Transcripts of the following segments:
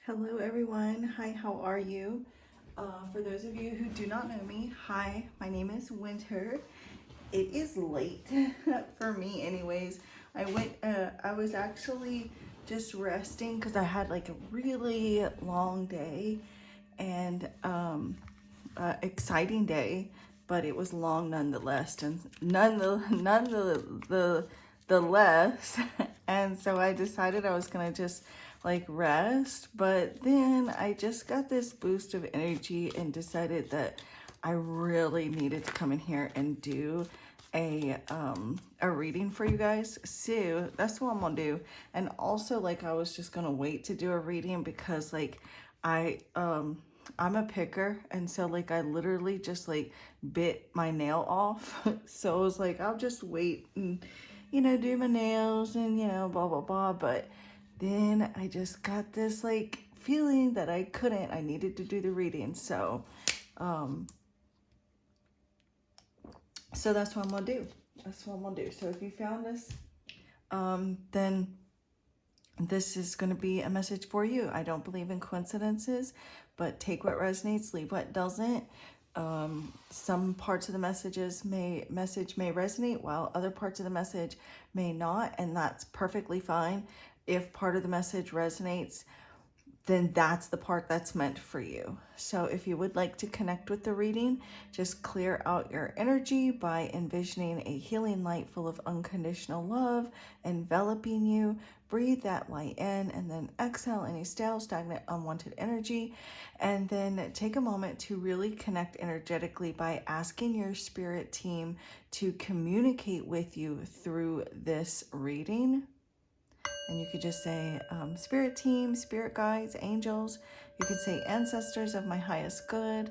Hello everyone. Hi, how are you? For those of you who do not know me, hi, my name is Winter. It is late for me anyways. I was actually just resting because I had like a really long day and exciting day, but it was long nonetheless, and the less. And so I decided I was gonna just like rest, but then I just got this boost of energy and decided that I really needed to come in here and do a reading for you guys. So that's what I'm gonna do. And also, like, I was just gonna wait to do a reading because like I'm a picker, and so like I literally just like bit my nail off. So I was like, I'll just wait and do my nails and blah blah blah. But then I just got this like feeling that I needed to do the reading. So that's what I'm gonna do. That's what I'm gonna do. So if you found this, then this is going to be a message for you. I don't believe in coincidences, but take what resonates, leave what doesn't. Some parts of the message may resonate, while other parts of the message may not, and that's perfectly fine. If part of the message resonates, then that's the part that's meant for you. So if you would like to connect with the reading, just clear out your energy by envisioning a healing light full of unconditional love enveloping you. Breathe that light in and then exhale any stale, stagnant, unwanted energy. And then take a moment to really connect energetically by asking your spirit team to communicate with you through this reading. And you could just say spirit team, spirit guides, angels. You could say ancestors of my highest good,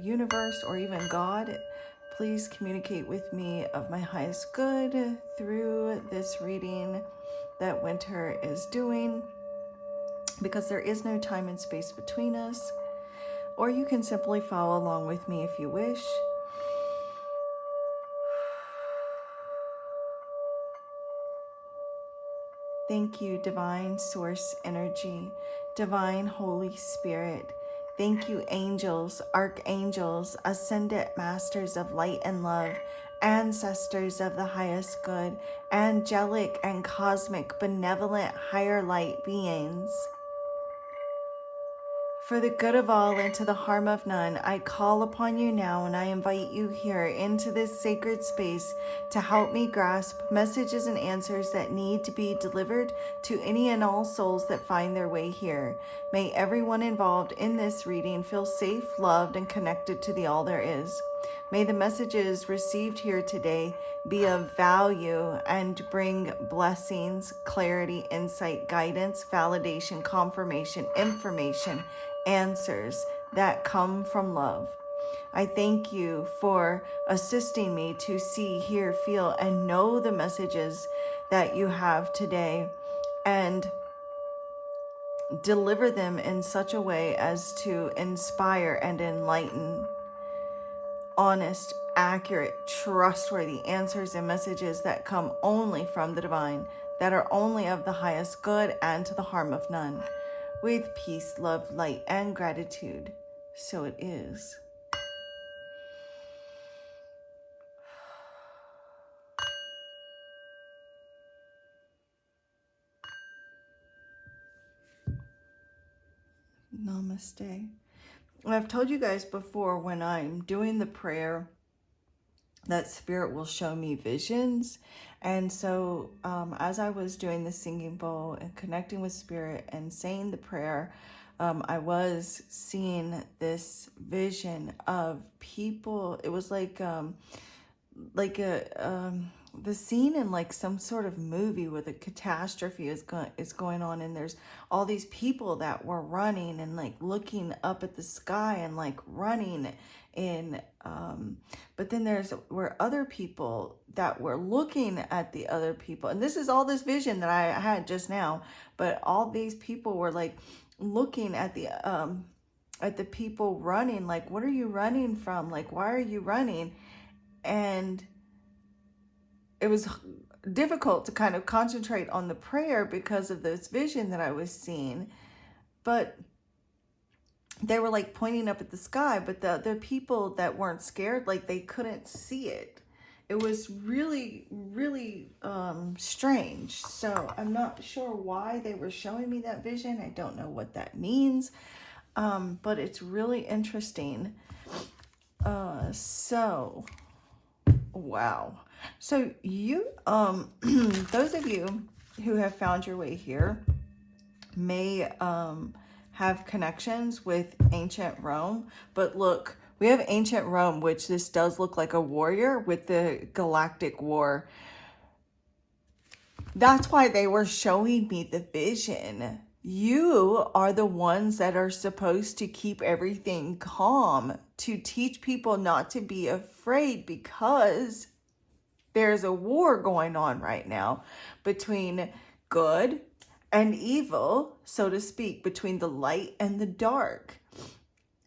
universe, or even God. Please communicate with me of my highest good through this reading that Winter is doing, because there is no time and space between us. Or you can simply follow along with me if you wish. Thank you, Divine Source Energy, Divine Holy Spirit. Thank you, angels, archangels, ascended masters of light and love, ancestors of the highest good, angelic and cosmic, benevolent, higher light beings. For the good of all and to the harm of none, I call upon you now, and I invite you here into this sacred space to help me grasp messages and answers that need to be delivered to any and all souls that find their way here. May everyone involved in this reading feel safe, loved, and connected to the all there is. May the messages received here today be of value and bring blessings, clarity, insight, guidance, validation, confirmation, information, answers that come from love. I thank you for assisting me to see, hear, feel, and know the messages that you have today, and deliver them in such a way as to inspire and enlighten. Honest, accurate, trustworthy answers and messages that come only from the divine, that are only of the highest good and to the harm of none. With peace, love, light, and gratitude. So it is. Namaste. I've told you guys before, when I'm doing the prayer, that spirit will show me visions. And so as I was doing the singing bowl and connecting with spirit and saying the prayer, I was seeing this vision of people. It was like the scene in like some sort of movie where the catastrophe is going on, and there's all these people that were running and like looking up at the sky and like running in but then were other people that were looking at the other people, and this is all this vision that I had just now, but all these people were like looking at the people running, like, what are you running from? Like, why are you running? And it was difficult to kind of concentrate on the prayer because of this vision that I was seeing. but they were like pointing up at the sky, but the people that weren't scared, like they couldn't see it. It was really, really strange. So I'm not sure why they were showing me that vision. I don't know what that means, but it's really interesting. So, wow. So you, those of you who have found your way here may have connections with ancient Rome. But look, we have ancient Rome, which this does look like a warrior with the galactic war. That's why they were showing me the vision. You are the ones that are supposed to keep everything calm, to teach people not to be afraid, because there's a war going on right now between good and evil, so to speak, between the light and the dark.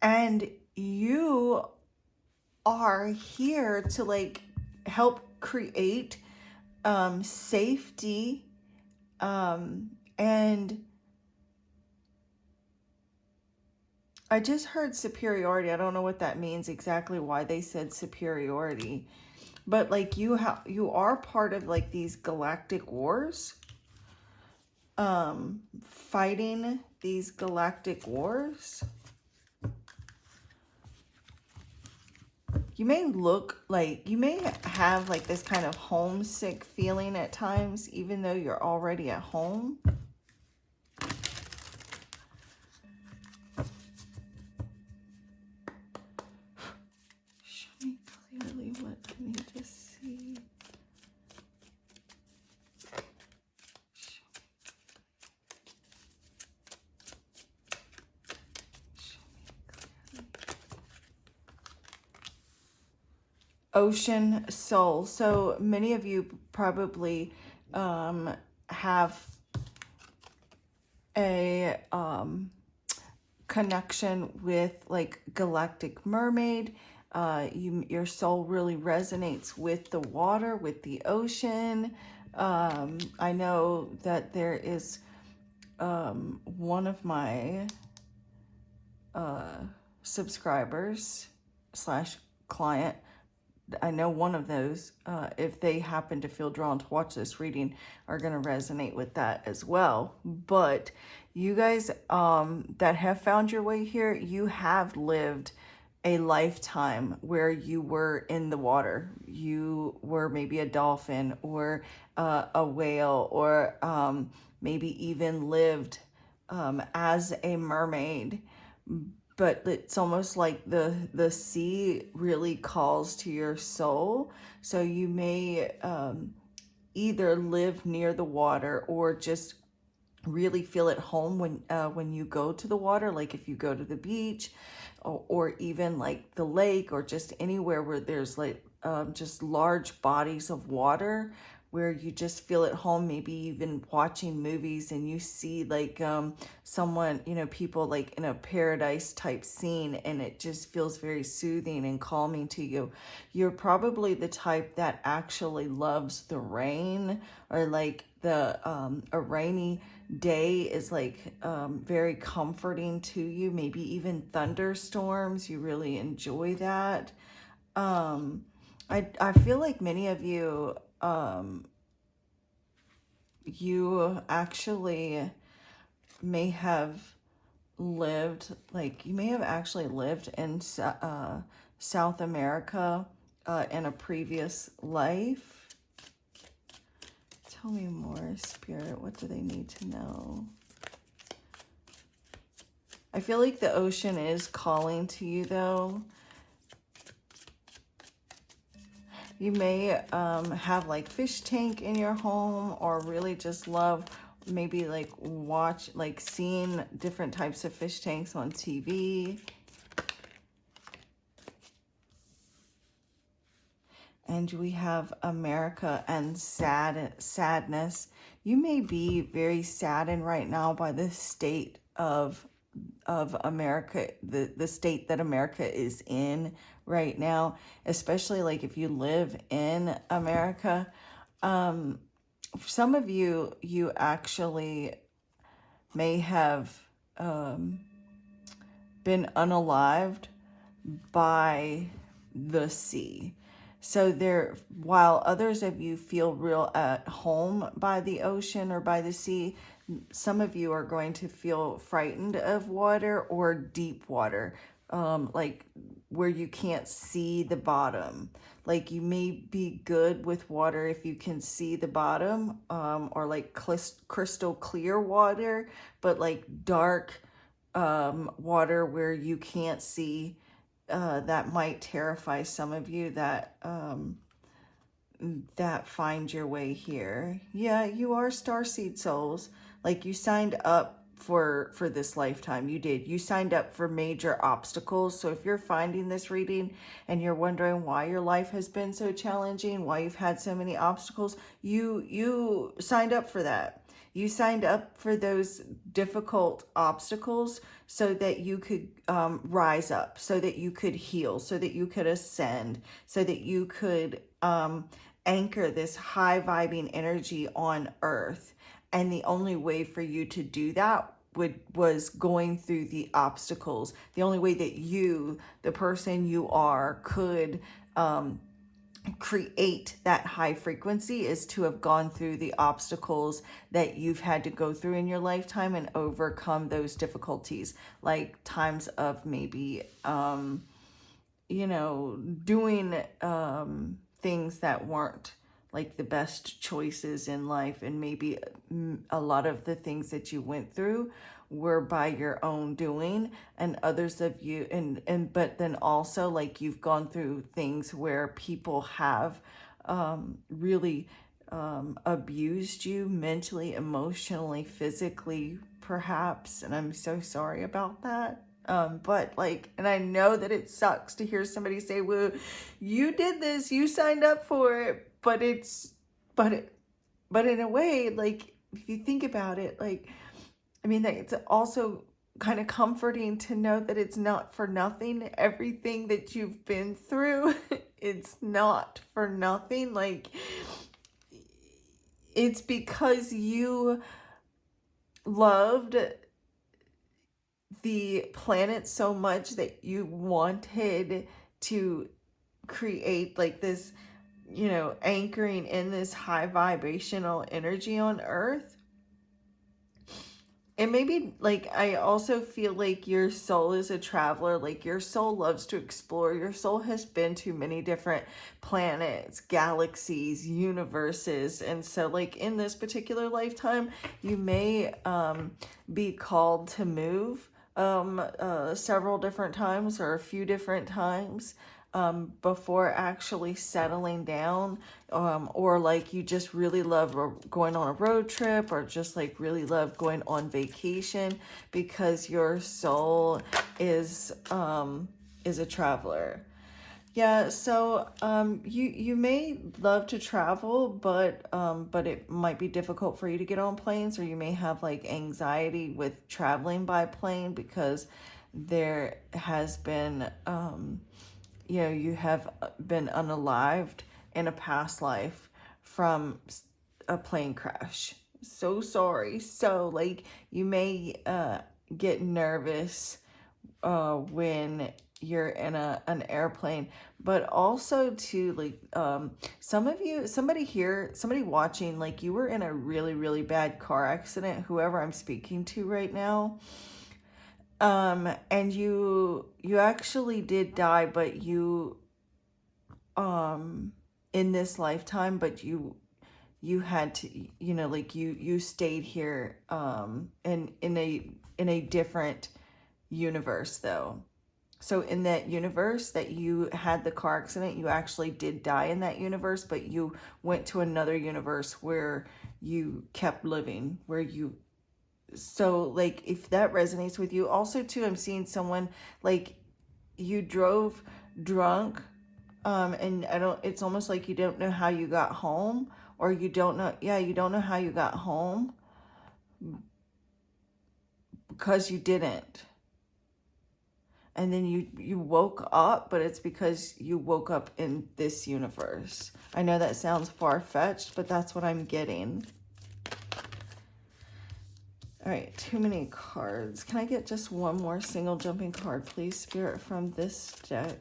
And you are here to like help create safety, and I just heard superiority. I don't know what that means exactly, why they said superiority, but like you are part of like these galactic wars, fighting these galactic wars. You may look like, you may have like this kind of homesick feeling at times, even though you're already at home. Show me clearly what I need to see. Ocean soul. So many of you probably have a connection with like galactic mermaid. Your soul really resonates with the water, with the ocean. I know that there is one of my subscribers / client. I know one of those, if they happen to feel drawn to watch this reading, are going to resonate with that as well. But you guys that have found your way here, you have lived a lifetime where you were in the water. You were maybe a dolphin or a whale, or maybe even lived as a mermaid. But it's almost like the sea really calls to your soul. So you may either live near the water or just really feel at home when you go to the water, like if you go to the beach, or even like the lake, or just anywhere where there's like just large bodies of water, where you just feel at home, maybe even watching movies and you see like someone, people like in a paradise type scene, and it just feels very soothing and calming to you. You're probably the type that actually loves the rain, or like a rainy day is like very comforting to you. Maybe even thunderstorms, you really enjoy that. I feel like many of you, you actually may have lived, like you may have actually lived in South America in a previous life. Tell me more, Spirit. What do they need to know? I feel like the ocean is calling to you, though. You may have like fish tank in your home, or really just love maybe like seeing different types of fish tanks on TV. And we have America and sadness. You may be very saddened right now by the state of America, the state that America is in right now, especially like if you live in America. Some of you actually may have been unalived by the sea. So there, while others of you feel real at home by the ocean or by the sea, some of you are going to feel frightened of water or deep water, like where you can't see the bottom. Like you may be good with water if you can see the bottom, or like crystal clear water, but like dark water where you can't see, that might terrify some of you that find your way here. Yeah, you are starseed souls. Like you signed up for this lifetime. You did. You signed up for major obstacles. So if you're finding this reading and you're wondering why your life has been so challenging, why you've had so many obstacles, you signed up for that. You signed up for those difficult obstacles so that you could rise up, so that you could heal, so that you could ascend, so that you could anchor this high vibing energy on earth. And the only way for you to do that was going through the obstacles. The only way that you, the person you are, could create that high frequency is to have gone through the obstacles that you've had to go through in your lifetime and overcome those difficulties, like times of maybe doing things that weren't like the best choices in life, and maybe a lot of the things that you went through were by your own doing, and others of you, but then also like you've gone through things where people have really abused you mentally, emotionally, physically, perhaps, and I'm so sorry about that. But like, and I know that it sucks to hear somebody say, well, you did this, you signed up for it, but in a way, like, if you think about it, like, I mean, it's also kind of comforting to know that it's not for nothing. Everything that you've been through, it's not for nothing. Like, it's because you loved the planet so much that you wanted to create like this, anchoring in this high vibrational energy on earth. And maybe, like, I also feel like your soul is a traveler. Like, your soul loves to explore. Your soul has been to many different planets, galaxies, universes. And so, like, in this particular lifetime, you may be called to move several different times or a few different times before actually settling down, or like you just really love going on a road trip, or just like really love going on vacation, because your soul is a traveler. Yeah, so you may love to travel, but it might be difficult for you to get on planes, or you may have like anxiety with traveling by plane because there has been you have been unalived in a past life from a plane crash. So sorry. So like you may get nervous when you're in an airplane, but also too, like somebody watching, like you were in a really, really bad car accident, whoever I'm speaking to right now. And you actually did die, but you in this lifetime, but you had to, like you stayed here in a different universe though. So in that universe that you had the car accident, you actually did die in that universe, but you went to another universe where you kept living, so like if that resonates with you. Also too, I'm seeing someone like you drove drunk, and it's almost like you don't know how you got home, or you don't know how you got home because you didn't. And then you woke up, but it's because you woke up in this universe. I know that sounds far-fetched, but that's what I'm getting. All right, too many cards. Can I get just one more single jumping card, please, Spirit, from this deck?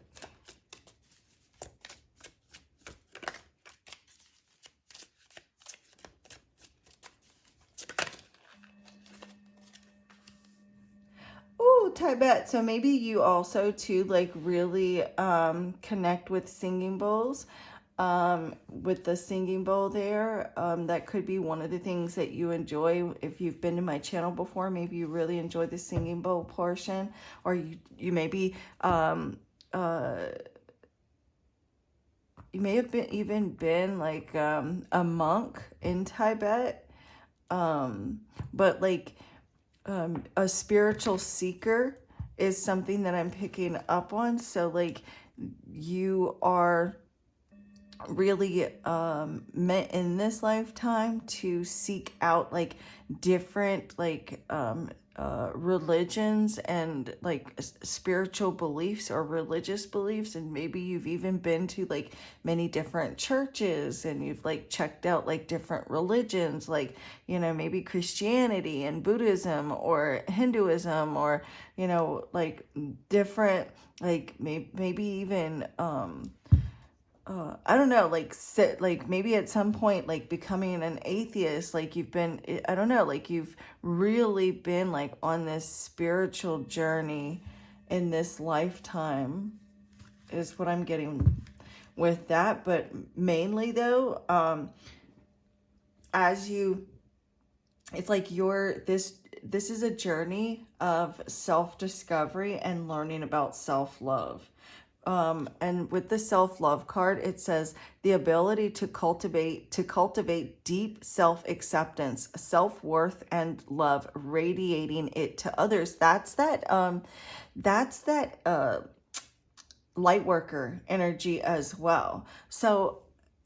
Ooh, Tibet. So maybe you also, too, like really connect with singing bowls. With the singing bowl there, that could be one of the things that you enjoy. If you've been to my channel before, maybe you really enjoy the singing bowl portion, or you maybe you may have even been like a monk in Tibet, but like a spiritual seeker is something that I'm picking up on. So like you are really meant in this lifetime to seek out like different like religions and like spiritual beliefs or religious beliefs, and maybe you've even been to like many different churches and you've like checked out like different religions, like, you know, maybe Christianity and Buddhism or Hinduism, or, you know, like different, like maybe even I don't know, like maybe at some point, like becoming an atheist, like you've been, I don't know, like you've really been like on this spiritual journey in this lifetime is what I'm getting with that. But mainly though, it's like this is a journey of self-discovery and learning about self-love. And with the self-love card, it says the ability to cultivate deep self-acceptance, self-worth, and love, radiating it to others. That's that light worker energy as well. So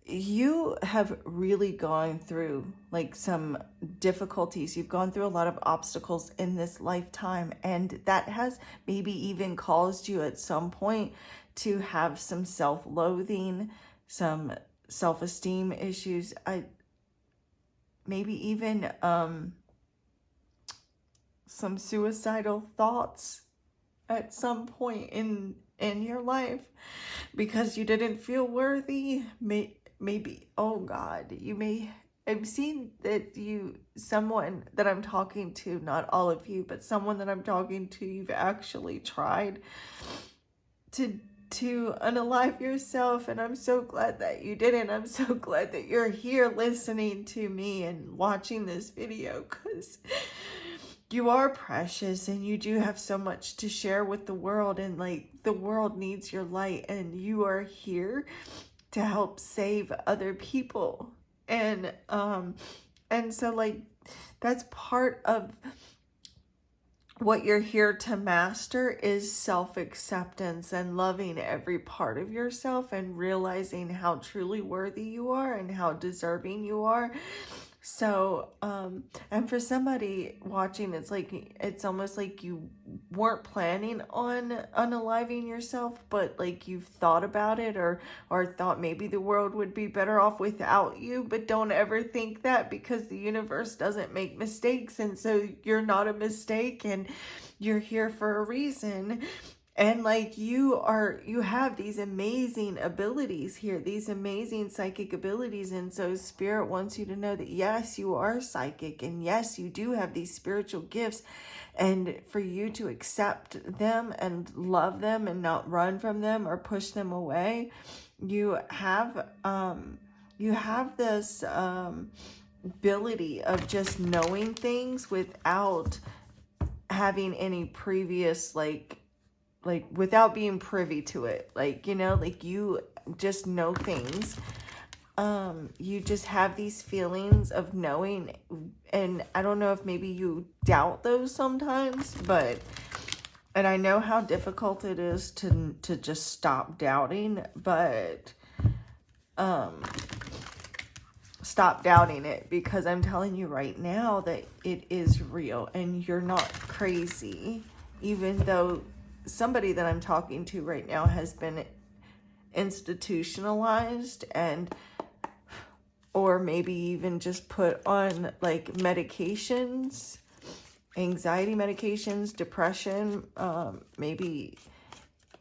you have really gone through like some difficulties. You've gone through a lot of obstacles in this lifetime, and that has maybe even caused you at some point to have some self-loathing, some self-esteem issues. Maybe even some suicidal thoughts at some point in your life because you didn't feel worthy. Maybe, oh God, I've seen that someone that I'm talking to, not all of you, but someone that I'm talking to, you've actually tried to unalive yourself, and I'm so glad that you didn't. I'm so glad that you're here listening to me and watching this video, because you are precious and you do have so much to share with the world, and like the world needs your light, and you are here to help save other people. And so like that's part of what you're here to master is self-acceptance and loving every part of yourself and realizing how truly worthy you are and how deserving you are. So, and for somebody watching, it's almost like you weren't planning on unaliving yourself, but like you've thought about it, or thought maybe the world would be better off without you. But don't ever think that, because the universe doesn't make mistakes, and so you're not a mistake, and you're here for a reason. And like you have these amazing abilities here, these amazing psychic abilities. And so Spirit wants you to know that yes, you are psychic, and yes, you do have these spiritual gifts, and for you to accept them and love them and not run from them or push them away. You have this ability of just knowing things without having any previous like without being privy to it, like, you know, like you just know things. You just have these feelings of knowing, and I don't know if maybe you doubt those sometimes, and I know how difficult it is to just stop doubting, but stop doubting it, because I'm telling you right now that it is real and you're not crazy, even though somebody that I'm talking to right now has been institutionalized or maybe even just put on like medications anxiety medications, depression, maybe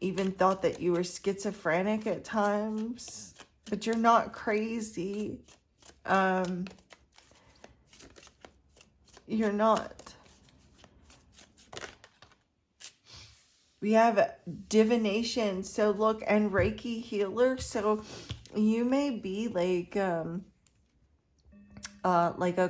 even thought that you were schizophrenic at times, but you're not crazy. You're not. We have divination, so look, and Reiki healer. So you may be like a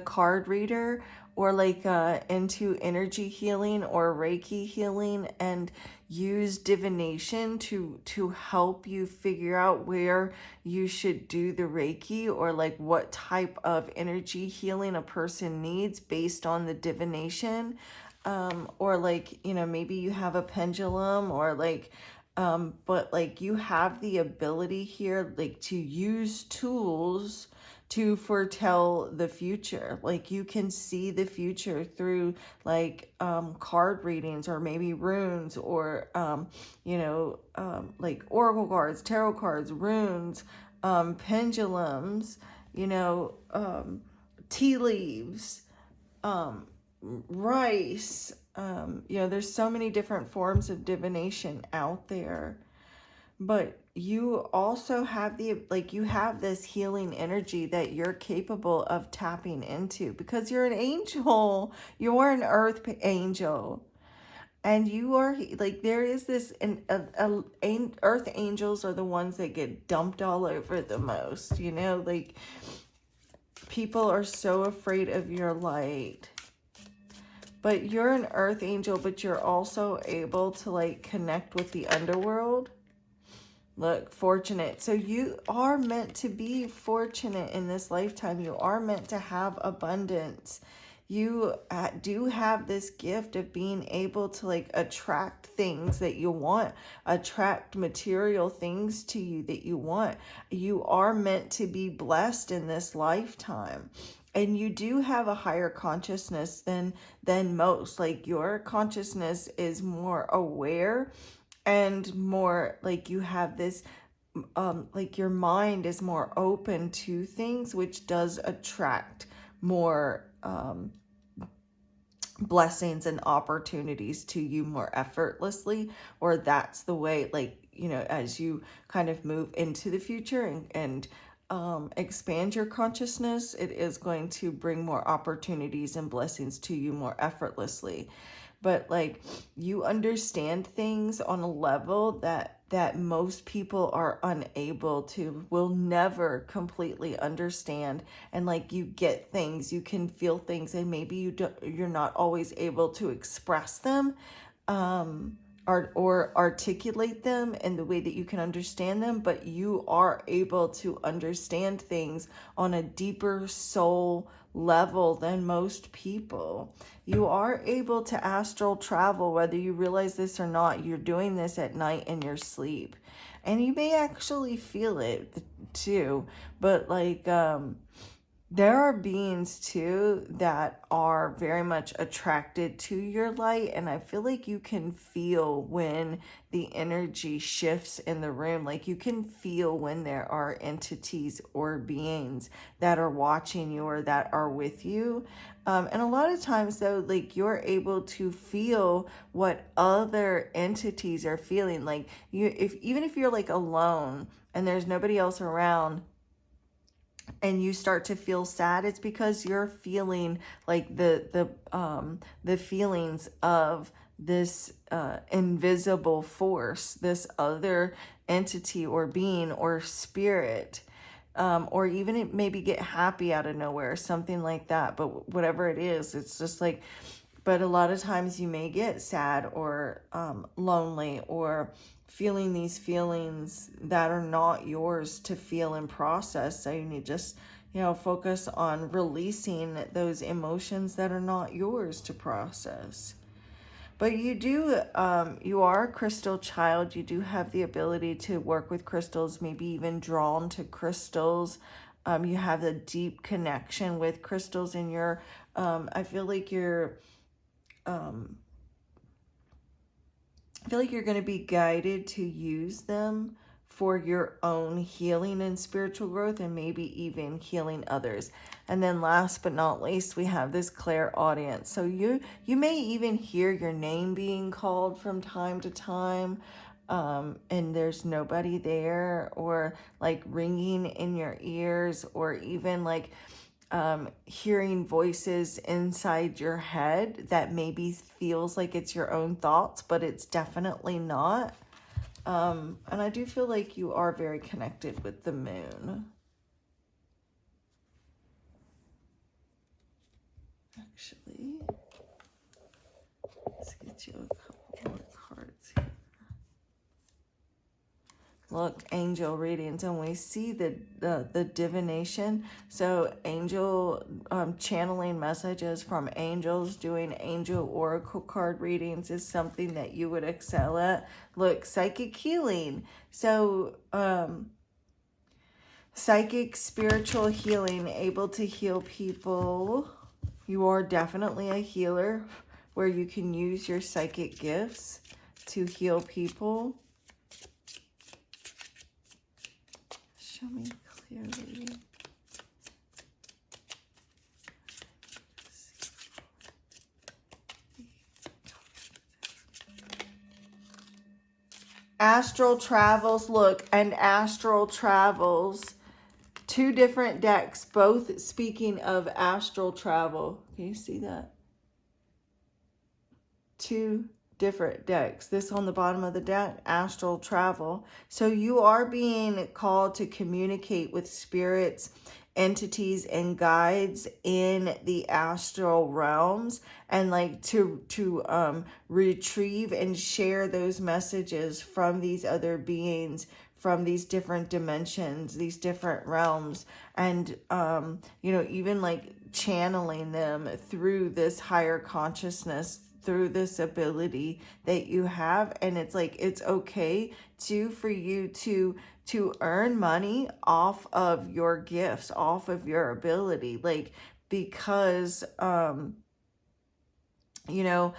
card reader, or like into energy healing or Reiki healing, and use divination to help you figure out where you should do the Reiki, or like what type of energy healing a person needs based on the divination. Or like, you know, maybe you have a pendulum, or like, but like you have the ability here, like to use tools to foretell the future. Like you can see the future through like card readings, or maybe runes, or you know, like oracle cards, tarot cards, runes, pendulums, you know, tea leaves, rice. You know, there's so many different forms of divination out there, but you also have you have this healing energy that you're capable of tapping into, because you're an angel. You're an earth angel, and you are like, there is this, and earth angels are the ones that get dumped all over the most, you know, like people are so afraid of your light. But you're an earth angel, but you're also able to like connect with the underworld. Look, fortunate. So you are meant to be fortunate in this lifetime. You are meant to have abundance. You do have this gift of being able to like attract things that you want, attract material things to you that you want. You are meant to be blessed in this lifetime. And you do have a higher consciousness than most. Like your consciousness is more aware, and more like you have this like your mind is more open to things, which does attract more blessings and opportunities to you more effortlessly. Or that's the way, like, you know, as you kind of move into the future and expand your consciousness, it is going to bring more opportunities and blessings to you more effortlessly. But like, you understand things on a level that most people are unable to, will never completely understand. And like, you get things, you can feel things, and maybe you're not always able to express them, or articulate them in the way that you can understand them, but you are able to understand things on a deeper soul level than most people. You are able to astral travel, whether you realize this or not. You're doing this at night in your sleep, and you may actually feel it too. But like, there are beings too that are very much attracted to your light, and I feel like you can feel when the energy shifts in the room. Like you can feel when there are entities or beings that are watching you or that are with you. And a lot of times though, like you're able to feel what other entities are feeling. Like even if you're like alone and there's nobody else around, and you start to feel sad, it's because you're feeling like the feelings of this invisible force, this other entity or being or spirit, or even it maybe get happy out of nowhere, something like that. But whatever it is, it's just like, but a lot of times you may get sad or lonely, or feeling these feelings that are not yours to feel and process. So you need to just, you know, focus on releasing those emotions that are not yours to process. But you do, you are a crystal child. You do have the ability to work with crystals, maybe even drawn to crystals. You have a deep connection with crystals in your, I feel like you're going to be guided to use them for your own healing and spiritual growth, and maybe even healing others. And then last but not least, we have this clairaudience. So you may even hear your name being called from time to time, and there's nobody there, or like ringing in your ears, or even like hearing voices inside your head that maybe feels like it's your own thoughts, but it's definitely not. And I do feel like you are very connected with the moon. Actually, let's get you a couple more cards here. Look, angel readings, and we see the divination. So angel channeling messages from angels, doing angel oracle card readings is something that you would excel at. Look, psychic healing. So psychic spiritual healing, able to heal people. You are definitely a healer, where you can use your psychic gifts to heal people. Show me clearly. Astral travels, look, and astral travels. Two different decks, both speaking of astral travel. Can you see that? Two different decks. This on the bottom of the deck, astral travel. So you are being called to communicate with spirits, entities, and guides in the astral realms, and like to retrieve and share those messages from these other beings, from these different dimensions, these different realms, and you know, even like channeling them through this higher consciousness, through this ability that you have. And it's like, it's okay for you to earn money off of your gifts, off of your ability, like, because you know,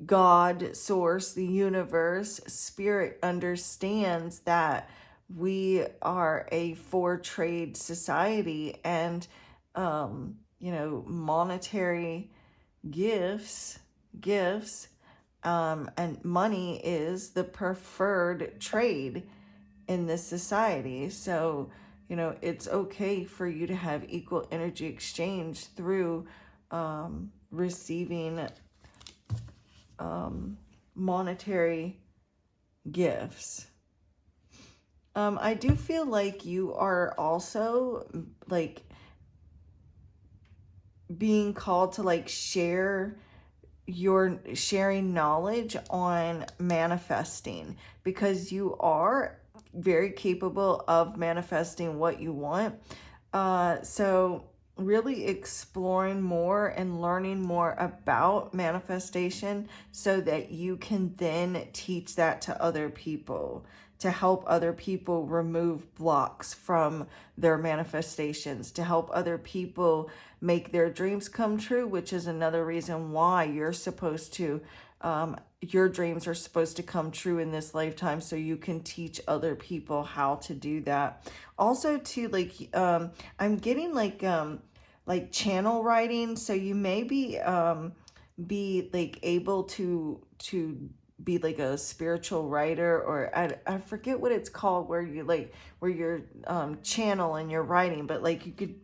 God, source, the universe, spirit understands that we are a for trade society, and you know, monetary gifts and money is the preferred trade in this society. So, you know, it's okay for you to have equal energy exchange through receiving monetary gifts. I do feel like you are also like being called to like sharing knowledge on manifesting, because you are very capable of manifesting what you want. So really exploring more and learning more about manifestation, so that you can then teach that to other people, to help other people remove blocks from their manifestations, to help other people make their dreams come true, which is another reason why you're supposed to, your dreams are supposed to come true in this lifetime, so you can teach other people how to do that. Also to like, I'm getting like channel writing, so you may be like able to be like a spiritual writer, or I forget what it's called, where you like, where you're channel and you're writing, but like you could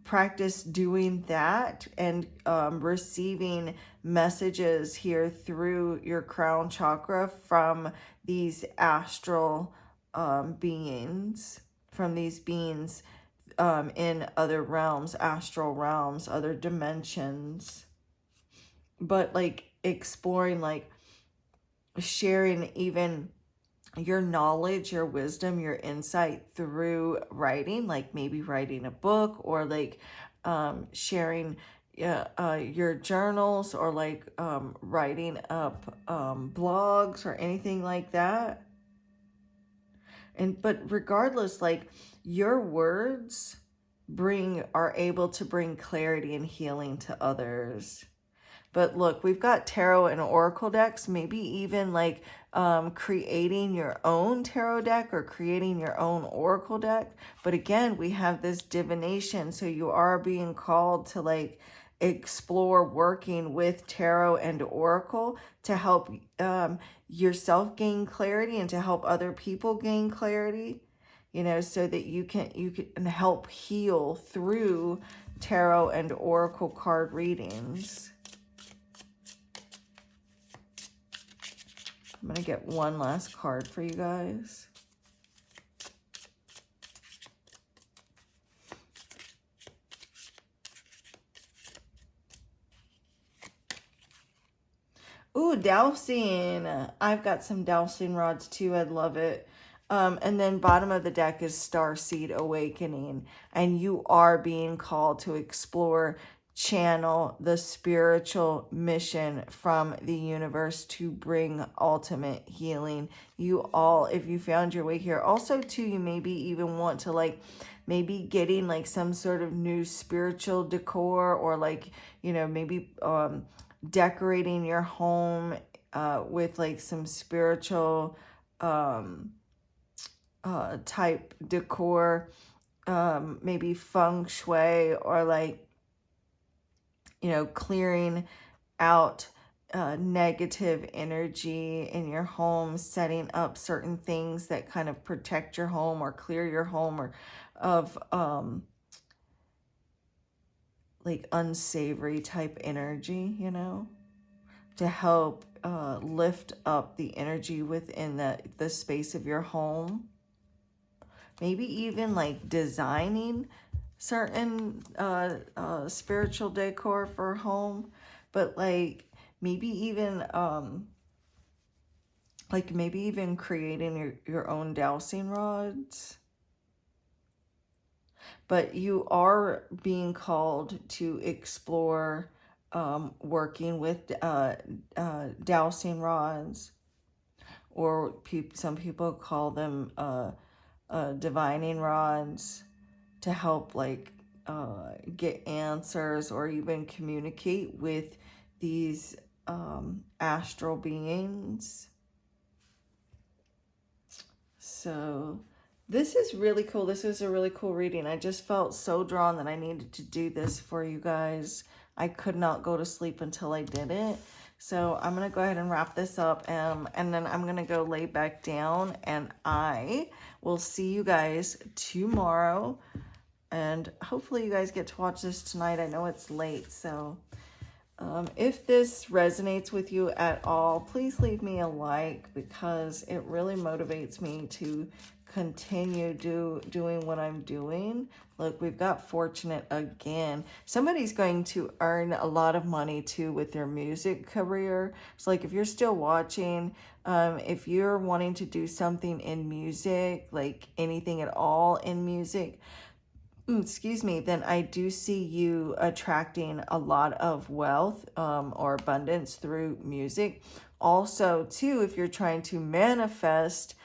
practice doing that, and receiving messages here through your crown chakra from these astral beings, from these beings in other realms, astral realms, other dimensions. But like exploring, like sharing even your knowledge, your wisdom, your insight through writing, like maybe writing a book, or like sharing your journals, or like writing up blogs or anything like that. But regardless, like your words are able to bring clarity and healing to others. But look, we've got tarot and oracle decks, maybe even like creating your own tarot deck or creating your own oracle deck. But again, we have this divination. So you are being called to like explore working with tarot and oracle to help yourself gain clarity and to help other people gain clarity, you know, so that you can help heal through tarot and oracle card readings. I'm going to get one last card for you guys. Ooh, dowsing. I've got some dowsing rods too. I'd love it. And then bottom of the deck is Starseed Awakening. And you are being called to explore, channel the spiritual mission from the universe to bring ultimate healing. You all, if you found your way here, also too, you maybe even want to like, maybe getting like some sort of new spiritual decor, or like, you know, maybe decorating your home with like some spiritual type decor, maybe feng shui, or like, you know, clearing out negative energy in your home, setting up certain things that kind of protect your home or clear your home or of like unsavory type energy, you know, to help lift up the energy within the space of your home. Maybe even like designing certain spiritual decor for home, but like maybe even creating your own dowsing rods. But you are being called to explore working with dowsing rods, or some people call them divining rods, to help like get answers or even communicate with these astral beings. So this is really cool. This is a really cool reading. I just felt so drawn that I needed to do this for you guys. I could not go to sleep until I did it. So I'm going to go ahead and wrap this up, and then I'm going to go lay back down, and I will see you guys tomorrow. And hopefully you guys get to watch this tonight. I know it's late, so if this resonates with you at all, please leave me a like, because it really motivates me to continue doing what I'm doing. Look, we've got Fortunate again. Somebody's going to earn a lot of money too with their music career. So like if you're still watching, if you're wanting to do something in music, like anything at all in music, excuse me, then I do see you attracting a lot of wealth or abundance through music. Also, too, if you're trying to manifest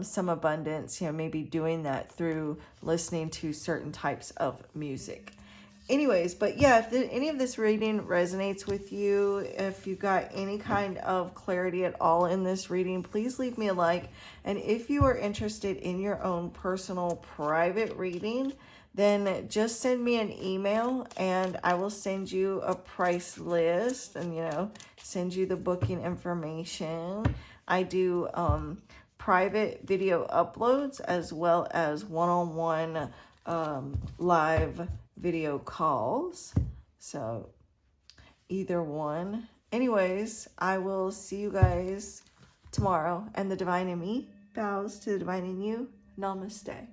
some abundance, you know, maybe doing that through listening to certain types of music. Anyways, but yeah, if any of this reading resonates with you, if you got any kind of clarity at all in this reading, please leave me a like. And if you are interested in your own personal private reading, then just send me an email and I will send you a price list and, you know, send you the booking information. I do private video uploads as well as one-on-one live video calls. So either one. Anyways, I will see you guys tomorrow. And the divine in me bows to the divine in you. Namaste.